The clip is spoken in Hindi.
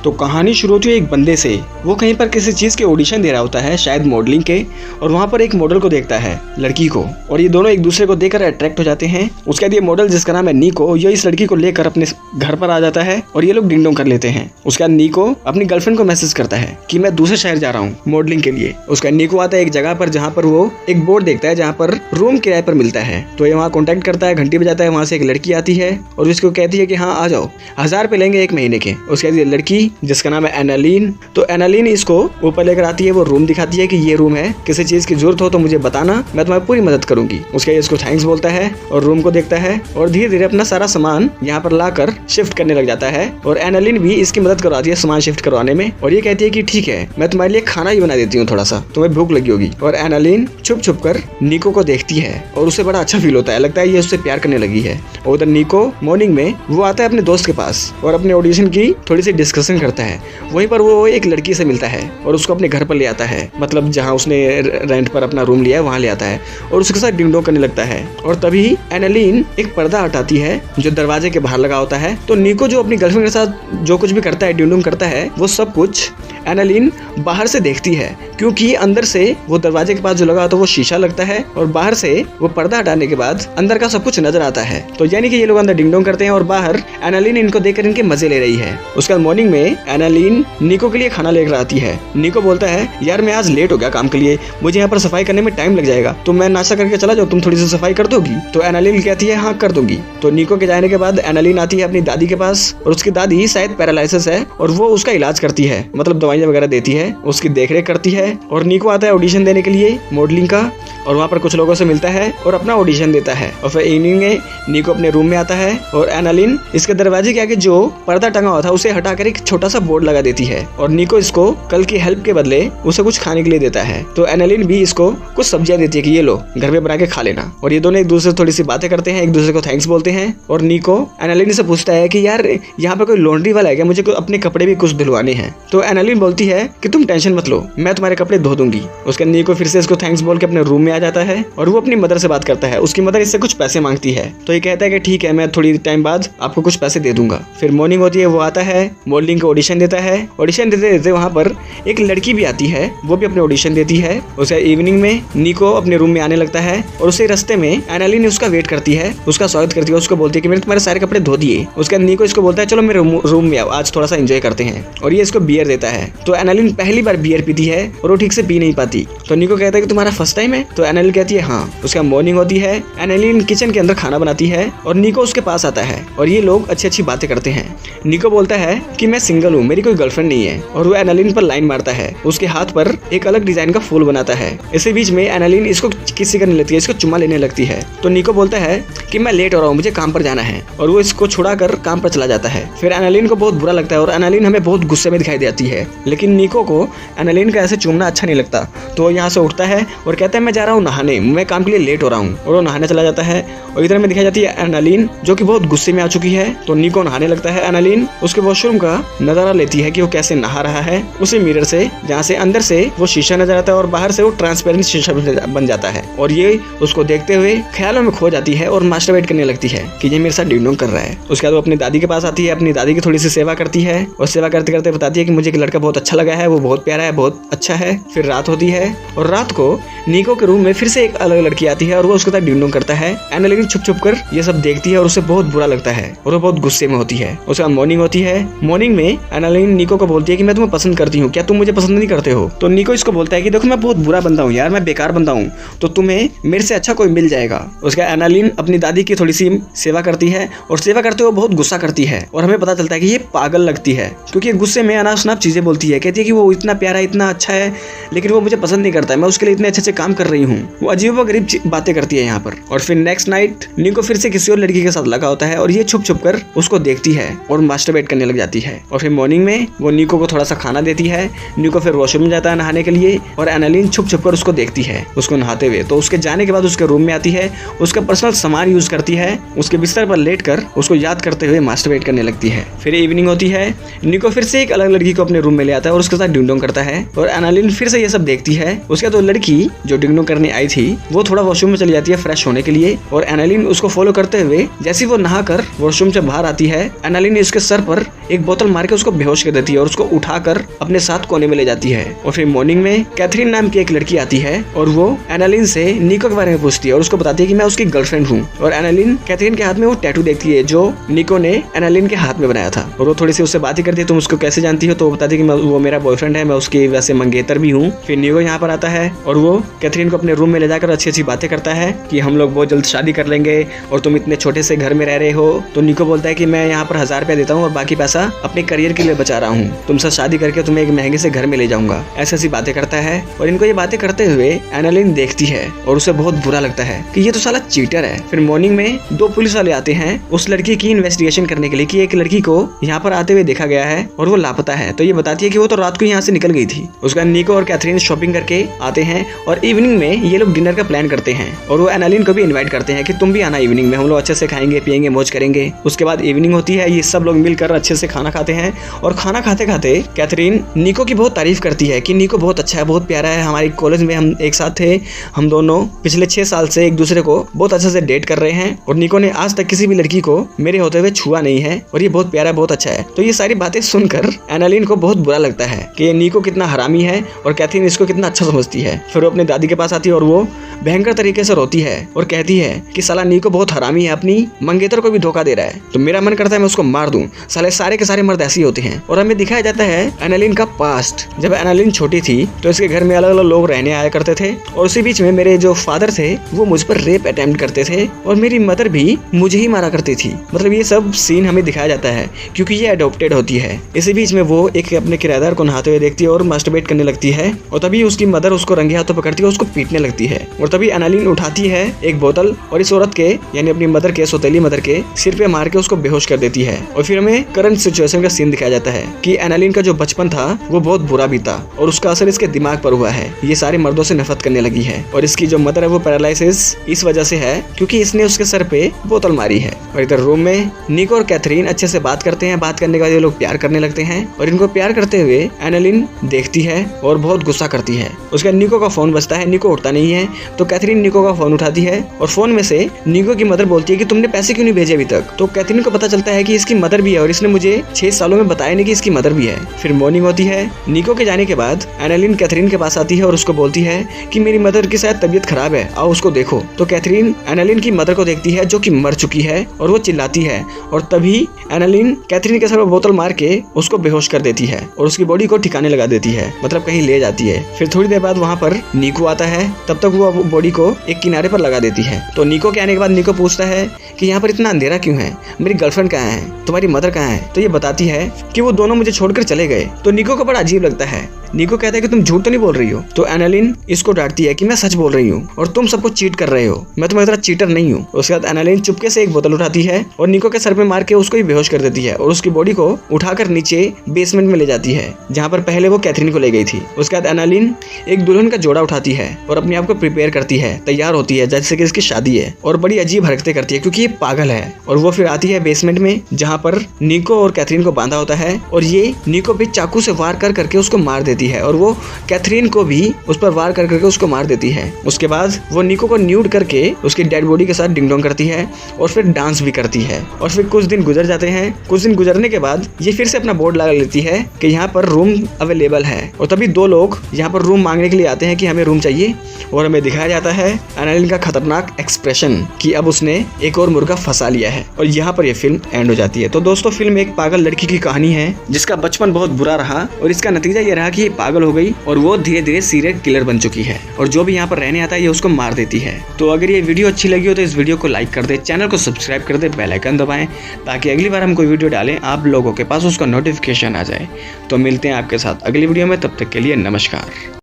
तो कहानी शुरू होती है एक बंदे से। वो कहीं पर किसी चीज़ के ऑडिशन दे रहा होता है, शायद मॉडलिंग के, और वहाँ पर एक मॉडल को देखता है, लड़की को, और ये दोनों एक दूसरे को देखकर अट्रैक्ट हो जाते हैं। उसके बाद ये मॉडल, जिसका नाम है निको, ये इस लड़की को लेकर अपने घर पर आ जाता है और ये लोग डिंग डोंग कर लेते हैं। उसके बाद निको अपनी गर्लफ्रेंड को मैसेज करता है कि मैं दूसरे शहर जा रहा हूँ मॉडलिंग के लिए। उसका निको आता है एक जगह पर जहाँ पर वो एक बोर्ड देखता है जहाँ पर रूम किराए पर मिलता है। तो ये वहाँ कॉन्टैक्ट करता है, घंटी बजाता है, वहाँ से एक लड़की आती है और उसको कहती है कि हाँ आ जाओ, 1000 रुपये लेंगे 1 महीने के। उसके बाद ये लड़की, जिसका नाम है एनालीन, तो एनालीन इसको ऊपर लेकर आती है। वो रूम दिखाती है कि ये रूम है, किसी चीज़ की जरूरत हो तो मुझे बताना, मैं तुम्हारी पूरी मदद करूंगी। उसके बाद इसको थैंक्स बोलता है और रूम को देखता है और धीरे धीरे अपना सारा सामान यहाँ पर लाकर शिफ्ट करने लग जाता है। और एनालीन भी इसकी मदद करवाती है सामान शिफ्ट करवाने में, और ये कहती है कि ठीक है, मैं तुम्हारे लिए खाना ही बना देती हूँ, थोड़ा सा तुम्हें भूख लगी होगी। और एनालीन छुप छुप कर निको को देखती है और उसे बड़ा अच्छा फील होता है, लगता है ये उससे प्यार करने लगी है। और उधर निको मॉर्निंग में वो आता है अपने दोस्त के पास और अपने ऑडिशन की थोड़ी सी डिस्कशन करता है। वहीं पर वो एक लड़की से मिलता है और उसको अपने घर पर ले आता है, मतलब जहाँ उसने रेंट पर अपना रूम लिया है वहाँ ले आता है और उसके साथ डिंग डोंग करने लगता है। और तभी एनालीन एक पर्दा हटाती है जो दरवाजे के बाहर लगा होता है। तो निको जो अपनी गर्लफ्रेंड के साथ जो कुछ भी करता है, डिंग डोंग करता है, वो सब कुछ एनालीन बाहर से देखती है, क्योंकि अंदर से वो दरवाजे के पास जो लगा होता है वो शीशा लगता है और बाहर से वो पर्दा हटाने के बाद अंदर का सब कुछ नजर आता है। तो यानी कि ये लोग अंदर डिंग डोंग करते हैं और बाहर एनालीन इनको देखकर इनके मजे ले रही है। उसके बाद मॉर्निंग में एनालीन निको के लिए खाना लेकर आती है। निको बोलता है यार मैं आज लेट हो गया काम के लिए, मुझे यहाँ पर सफाई करने में टाइम लग जाएगा, तो मैं नाश्ता करके चला जाऊँ, तुम थोड़ी सी सफाई कर दोगी? तो एनालीन कहती है हाँ कर दूंगी। तो निको के जाने के बाद एनालीन आती है अपनी दादी के पास और उसकी दादी शायद पैरालिसिस है और वो उसका इलाज करती है, मतलब दवाइयाँ वगैरह देती है, उसकी देखरेख करती है। और निको आता है ऑडिशन देने के लिए मॉडलिंग का और वहाँ पर कुछ लोगों से मिलता है और अपना ऑडिशन देता है। और फिर इवनिंग में निको अपने रूम में आता है और एनालीन इसके दरवाजे के आगे जो पर्दा टंगा हुआ था उसे हटाकर एक छोटा सा बोर्ड लगा देती है और निको इसको कल की हेल्प के बदले उसे कुछ खाने के लिए देता है। तो एनालीन भी इसको कुछ सब्जियां देती है कि ये लो घर में बना के खा लेना। और ये दोनों एक दूसरे से थोड़ी सी बातें करते हैं, एक दूसरे को थैंक्स बोलते हैं। और निको एनालीन से पूछता है कि यार यहाँ पे कोई लॉन्ड्री वाला है क्या, मुझे अपने कपड़े भी कुछ धुलवाने हैं। तो एनालीन बोलती है कि तुम टेंशन मत लो, मैं तुम्हारे कपड़े धो दूंगी। उसके निको फिर से इसको थैंक्स बोल के अपने रूम में आ जाता है और वो अपनी मदर से बात करता है। उसकी मदर इससे कुछ पैसे मांगती है तो ये कहता है कि ठीक है, मैं थोड़ी टाइम बाद आपको कुछ पैसे दे दूंगा। फिर मॉर्निंग होती है, वो आता है मॉडलिंग का ऑडिशन देता है। ऑडिशन देते देते वहाँ पर एक लड़की भी आती है, वो भी अपने ऑडिशन देती है। उसे इवनिंग में निको अपने रूम में आने लगता है और उसे रास्ते में एनालीन उसका वेट करती है, उसका स्वागत करती है, उसको बोलती है कि मैंने तुम्हारे सारे कपड़े धो दिए। उसके बाद निको इसको बोलता है चलो मेरे रूम में आओ, आज थोड़ा सा एंजॉय करते हैं, और ये इसको बियर देता है। तो एनालीन पहली बार बियर पीती है और वो ठीक से पी नहीं पाती। तो निको कहता है कि तुम्हारा फर्स्ट टाइम है? तो एनालीन कहती है हाँ। उसका मॉर्निंग होती है, एनालीन किचन के अंदर खाना बनाती है और निको उसके पास आता है और ये लोग अच्छी अच्छी बातें करते हैं। निको बोलता है कि मैं सिंगल हूँ, मेरी कोई गर्लफ्रेंड नहीं है, और वो एनालीन पर लाइन मारता है, उसके हाथ पर एक अलग डिजाइन का फूल बनाता है। इसी बीच में एनालीन इसको किसी करने लगती है, इसको चुम्मा लेने लगती है। तो निको बोलता है कि मैं लेट हो रहा हूँ, मुझे काम पर जाना है, और वो इसको छुड़ाकर काम पर चला जाता है। फिर एनालीन को बहुत बुरा लगता है और एनालीन हमें बहुत गुस्से में दिखाई देती है, लेकिन निको को एनालीन का ऐसे चूमना अच्छा नहीं लगता। तो वो यहाँ से उठता है और कहता है मैं जा रहा हूँ नहाने, मैं काम के लिए लेट हो रहा हूँ, और वो नहाने चला जाता है। और इधर में दिखाई जाती है एनालीन जो कि बहुत गुस्से में आ चुकी है। तो निको नहाने लगता है। एनालीन उसके वॉशरूम का नजारा लेती है कि वो कैसे नहा रहा है, उसी मिरर से, जहाँ से अंदर से वो शीशा नजर आता है और बाहर से वो ट्रांसपेरेंट शीशा बन जाता है। और ये उसको देखते हुए ख्यालों में खो जाती है और मास्टरबेट करने लगती है कि ये मेरे साथ डिंग डोंग कर रहा है। उसके बाद वो अपनी दादी के पास आती है, अपनी दादी की थोड़ी सी सेवा करती है और सेवा करते करते बताती है कि मुझे एक लड़का बहुत अच्छा लगा है, वो बहुत प्यारा है, बहुत अच्छा है। फिर रात होती है और रात को निको के रूम में फिर से एक अलग लड़की आती है और वो उसके साथ डिंग डोंग करता है। एनालीन छुप छुप कर ये सब देखती है और उसे बहुत बुरा लगता है और वो बहुत गुस्से में होती है। उसके बाद मॉर्निंग होती है। मॉर्निंग में एनालीन निको को बोलती है कि मैं तुम्हें पसंद करती हूँ, क्या तुम मुझे पसंद नहीं करते हो? तो निको इसको बोलता है कि देखो मैं बहुत बुरा बंदा हूँ यार, मैं बेकार बंदा हूँ, तो तुम्हें मेरे से अच्छा कोई मिल जाएगा। उसके बाद एनालीन अपनी दादी की थोड़ी सी सेवा करती है और सेवा करते हुए बहुत गुस्सा करती है और हमें पता चलता है कि ये पागल लगती है, क्योंकि गुस्से में अनाप शनाप चीजें बोलती है। कहती है कि वो इतना प्यारा है, इतना अच्छा है, लेकिन वो मुझे पसंद नहीं करता है, मैं उसके लिए इतने अच्छे अच्छे काम कर रही हूँ। वो अजीब व गरीब बातें करती है यहाँ पर। और फिर नेक्स्ट नाइट निको फिर से किसी और लड़की के साथ लगा होता है और ये छुप छुप कर उसको देखती है और मास्टरबेट करने लग जाती है। और फिर मॉर्निंग में वो निको को थोड़ा सा खाना देती है। निको फिर वॉशरूम में जाता है नहाने के लिए और एनालीन छुप छुप कर उसको देखती है उसको नहाते हुए। तो उसके जाने के बाद उसके रूम में आती है, उसका पर्सनल सामान यूज करती है, उसके बिस्तर पर लेटकर उसको याद करते हुए मास्टरबेट करने लगती है। फिर इवनिंग होती है, निको फिर से एक अलग लड़की को अपने रूम में ले आता है और उसके साथ डिंग डोंग करता है और एनालिन फिर से ये सब देखती है। उसके बाद वो लड़की जो डिंग डोंग करने आई थी वो थोड़ा वॉशरूम में चली जाती है फ्रेश होने के लिए और एनालिन उसको फॉलो करते हुए जैसे वो नहाकर वॉशरूम से बाहर आती है, एनालिन उसके सर पर एक बोतल मार के उसको बेहोश कर देती है और उसको उठाकर अपने साथ कोने में ले जाती है। और फिर मॉर्निंग में कैथरीन नाम की एक लड़की आती है और वो एनालिन से निको के बारे में पूछती है और उसको बताती है कि मैं उसकी गर्लफ्रेंड हूँ। और एनालिन कैथरीन के हाथ में वो टैटू देखती है जो निको ने एनालिन के हाथ में बनाया था और वो थोड़ी सी उससे बात ही करती है, तुम उसको कैसे जानती हो? तो वो बताती है कि वो मेरा बॉयफ्रेंड है, मैं उसकी वैसे मंगेतर भी हूँ। फिर निको यहाँ पर आता है और वो कैथरीन को अपने रूम में ले जाकर अच्छी अच्छी बातें करता है कि हम लोग बहुत जल्द शादी कर लेंगे और तुम इतने छोटे से घर में रह रहे हो। तो निको बोलता है कि मैं यहाँ पर 1000 रुपया देता हूँ और बाकी पैसा अपने करियर के लिए बचा रहा हूँ, तुमसे शादी करके तुम्हें एक महंगे से घर में ले जाऊंगा। ऐसी ऐसी बातें करता है और इनको ये बातें करते हुए एनालिन देखती है और उसे बहुत बुरा लगता है कि ये तो साला चीटर है। फिर मॉर्निंग में 2 पुलिस वाले आते हैं उस लड़की की इन्वेस्टिगेशन करने के लिए कि एक लड़की को यहाँ पर आते हुए देखा गया है और वो लापता है। तो ये बताती है कि वो तो रात को यहाँ से निकल गई थी। उसका निको और कैथरीन शॉपिंग करके आते हैं और इवनिंग में ये लोग डिनर का प्लान करते हैं और वो एनालिन को भी इन्वाइट करते हैं कि तुम भी आना इवनिंग में, हम लोग अच्छे से खाएंगे पियेंगे मौज करेंगे। उसके बाद इवनिंग होती है, ये सब लोग मिलकर अच्छे से खाना खाते हैं और खाना खाते खाते कैथरीन निको की बहुत तारीफ करती है कि निको बहुत अच्छा है, बहुत प्यारा है, हमारे कॉलेज में हम एक साथ थे, हम दोनों पिछले 6 साल से एक दूसरे को बहुत अच्छे से डेट कर रहे हैं और निको ने आज तक किसी भी लड़की को मेरे होते हुए छुआ नहीं है और ये बहुत प्यारा बहुत अच्छा है। तो ये सारी बातें सुनकर एनालिन को बहुत बुरा लगता है कि निको कितना हरामी है और कैथरीन इसको कितना अच्छा समझती है। फिर वो अपने दादी के पास आती है और वो भयंकर तरीके से रोती है और कहती है कि साला निको बहुत हरामी है, अपनी मंगेतर को भी धोखा दे रहा है, तो मेरा मन करता है मैं उसको मार दूं, साले सारे के सारे मर्द ऐसे ही होते हैं। और हमें दिखाया जाता है एनालिन का पास्ट। जब एनालिन छोटी थी तो इसके घर में अलग अलग लोग रहने आया करते थे और उसी बीच में मेरे जो फादर थे वो मुझ पर रेप अटेम्प्ट करते थे और मेरी मदर भी मुझे ही मारा करती थी। मतलब ये सब सीन हमें दिखाया जाता है क्योंकि ये अडॉप्टेड होती है। इसी बीच में वो एक अपने किराएदार को नहाते हुए देखती है और मास्टरबेट करने लगती है और तभी उसकी मदर उसको रंगे हाथों पकड़ती है, उसको पीटने लगती है और तभी एनालिन उठाती है एक बोतल और इस औरत के यानी अपनी मदर के सौतेली मदर के सिर पे मार के उसको बेहोश कर देती है। और फिर हमें करंट सिचुएशन का सीन दिखाया जाता है कि एनालिन का जो बचपन था वो बहुत बुरा बीता और उसका असर इसके दिमाग पर हुआ है, ये सारे मर्दों से नफरत करने लगी है और इसकी जो मदर है वो पैरालिसिस इस वजह से है क्योंकि इसने उसके सर पे बोतल मारी है। और इधर रूम में निको और कैथरीन अच्छे से बात करते हैं, बात करने के बाद ये लोग प्यार करने लगते हैं और इनको प्यार करते हुए एनालिन देखती है और बहुत गुस्सा करती है। उसका निको का फोन बजता है, निको उठता नहीं है तो कैथरीन निको का फोन उठाती है और फोन में से निको की मदर बोलती है कि तुमने पैसे क्यों नहीं भेजे अभी तक। तो कैथरीन को पता चलता है कि इसकी मदर भी है और इसने मुझे 6 सालों में बताया नहीं कि इसकी मदर भी है। फिर मॉर्निंग होती है, निको के जाने के बाद एनालिन कैथरीन के पास आती है और उसको बोलती है कि मेरी मदर की शायद तबीयत खराब है, आओ उसको देखो। तो कैथरीन एनालिन की मदर को देखती है जो कि मर चुकी है और वो चिल्लाती है और तभी एनालिन कैथरीन के सर पर बोतल मार के उसको बेहोश कर देती है और उसकी बॉडी को ठिकाने लगा देती है, मतलब कहीं ले जाती है। फिर थोड़ी देर बाद वहाँ पर निको आता है, तब तक वो बॉडी को एक किनारे पर लगा देती है। तो निको के आने के बाद निको पूछता है कि यहाँ पर इतना अंधेरा क्यों है, मेरी गर्लफ्रेंड कहाँ है, तुम्हारी मदर कहाँ है? तो ये बताती है कि वो दोनों मुझे छोड़कर चले गए। तो निको को बड़ा अजीब लगता है। निको कहता है कि तुम झूठ तो नहीं बोल रही हो। तो एनालिन इसको डांटती है कि मैं सच बोल रही हूँ और तुम सबको चीट कर रहे हो, मैं तुम्हारी तरह चीटर नहीं हूँ। उसके बाद एनालिन चुपके से एक बोतल उठाती है और निको के सर पे मार के उसको ही बेहोश कर देती है और उसकी बॉडी को उठाकर नीचे बेसमेंट में ले जाती है जहाँ पर पहले वो कैथरीन को ले गई थी। उसके बाद एनालिन एक दुल्हन का जोड़ा उठाती है और अपने आप को प्रिपेयर करती है, तैयार होती है जैसे कि इसकी शादी है और बड़ी अजीब हरकतें करती है क्योंकि ये पागल है। और वो फिर आती है बेसमेंट में जहाँ पर निको और कैथरीन को बांधा होता है और ये निको पे चाकू से वार कर करके उसको मार देती है और वो कैथरीन को भी उस पर वार कर करके उसको मार देती है। उसके बाद वो निको को न्यूड करके उसकी डेड बॉडी के साथ डिंग डोंग करती है और फिर डांस भी करती है। और फिर कुछ दिन गुजर जाते हैं। कुछ दिन गुजरने के बाद ये फिर से अपना बोर्ड लगा लेती है कि यहाँ पर रूम अवेलेबल है और तभी 2 लोग यहाँ पर रूम मांगने के लिए आते हैं कि हमें रूम चाहिए और हमें दिखाया जाता है एनालिन का खतरनाक एक्सप्रेशन कि अब उसने एक और मुर्गा फंसा लिया है और यहाँ पर यह फिल्म एंड हो जाती है। तो दोस्तों फिल्म एक पागल लड़की की कहानी है जिसका बचपन बहुत बुरा रहा और इसका नतीजा ये रहा कि ये पागल हो गई और वो धीरे धीरे सीरियल किलर बन चुकी है और जो भी यहाँ पर रहने आता है ये उसको मार देती है। तो अगर ये वीडियो अच्छी लगी हो तो इस वीडियो को लाइक कर दे, चैनल को सब्सक्राइब कर दे, बेल आइकन दबाएं ताकि अगली बार हम कोई वीडियो डालें आप लोगों के पास उसका नोटिफिकेशन आ जाए। तो मिलते हैं आपके साथ अगली वीडियो में, तब तक के लिए नमस्कार।